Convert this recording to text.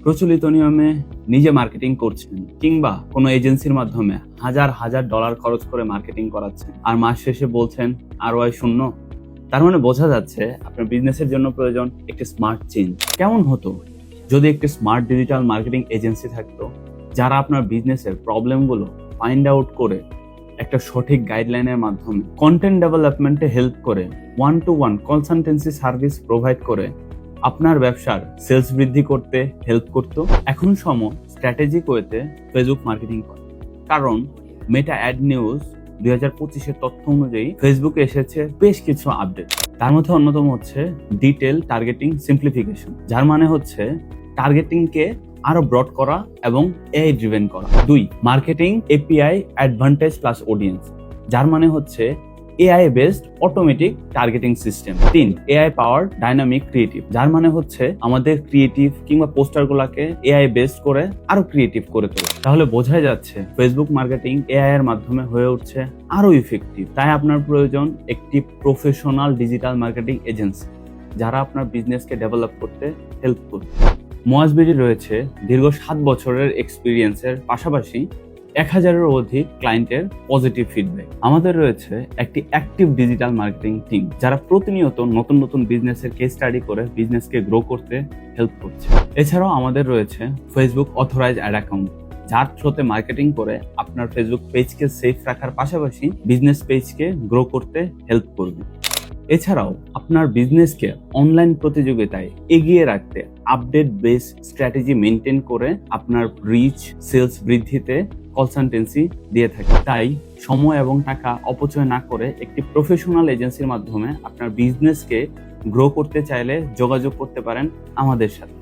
প্রচলিত নিয়মে নিজে মার্কেটিং করছেন কিংবা কোনো এজেন্সির মাধ্যমে হাজার হাজার ডলার খরচ করে মার্কেটিং করাচ্ছেন আর মাস শেষে বলছেন ROI শূন্য, তার মানে বোঝা যাচ্ছে আপনার বিজনেসের জন্য প্রয়োজন একটি স্মার্ট চেঞ্জ। কেমন হতো যদি একটি স্মার্ট ডিজিটাল মার্কেটিং এজেন্সি থাকতো যারা আপনার বিজনেসের প্রবলেমগুলো ফাইন্ড আউট করে একটা সঠিক গাইডলাইনের মাধ্যমে কন্টেন্ট ডেভেলপমেন্টে হেল্প করে, 1-to-1 কনসালটেন্সি সার্ভিস প্রোভাইড করে আপনার ব্যবসার সেলস বৃদ্ধি করতে হেল্প করতো। এখন সময় স্ট্র্যাটেজিক ওয়েতে ফেসবুক মার্কেটিং করে, কারণ মেটা অ্যাড নিউজ 2025-এর তথ্য অনুযায়ী ফেসবুকে এসেছে বেশ কিছু আপডেট। তার মধ্যে অন্যতম হচ্ছে ডিটেল টার্গেটিং সিম্পলিফিকেশন, যার মানে হচ্ছে টার্গেটিংকে আরো ব্রড করা এবং AI ড্রিভেন করা। 2, marketing API advantage plus audience, যার মানে হচ্ছে AI based automatic targeting system. 3, AI powered dynamic creative, যার মানে হচ্ছে আমাদের ক্রিয়েটিভ কিংবা পোস্টারগুলোকে AI বেসড করে আরো ক্রিয়েটিভ করে তোলা। তাহলে বোঝাই যাচ্ছে ফেসবুক মার্কেটিং AI এর মাধ্যমে হয়ে উঠছে আরো ইফেক্টিভ। তাই আপনার প্রয়োজন একটি প্রফেশনাল ডিজিটাল মার্কেটিং এজেন্সি যারা আপনার বিজনেসকে ডেভেলপ করতে হেল্প করবে। মোয়াজবিডি রয়েছে দীর্ঘ 7 বছরের এক্সপিরিয়েন্সের পাশাপাশি 1000-এরও অধিক ক্লায়েন্টের পজিটিভ ফিডব্যাক। আমাদের রয়েছে একটি অ্যাক্টিভ ডিজিটাল মার্কেটিং টিম যারা প্রতিনিয়ত নতুন নতুন বিজনেসের কেস স্টাডি করে বিজনেসকে গ্রো করতে হেল্প করছে। এছাড়াও আমাদের রয়েছে ফেসবুক অথরাইজ অ্যাড অ্যাকাউন্ট, যার থ্রুতে মার্কেটিং করে আপনার ফেসবুক পেজকে সেফ রাখার পাশাপাশি বিজনেস পেজকে গ্রো করতে হেল্প করবে। এছাড়াও আপনার বিজনেসকে অনলাইন প্রতিযোগিতায় এগিয়ে রাখতে আপডেট বেস স্ট্র্যাটেজি মেনটেন করে আপনার রিচ সেলস বৃদ্ধিতে কনসালটেন্সি দিয়ে থাকে। তাই সময় এবং টাকা অপচয় না করে একটি প্রফেশনাল এজেন্সির মাধ্যমে আপনার বিজনেসকে গ্রো করতে চাইলে যোগাযোগ করতে পারেন আমাদের সাথে।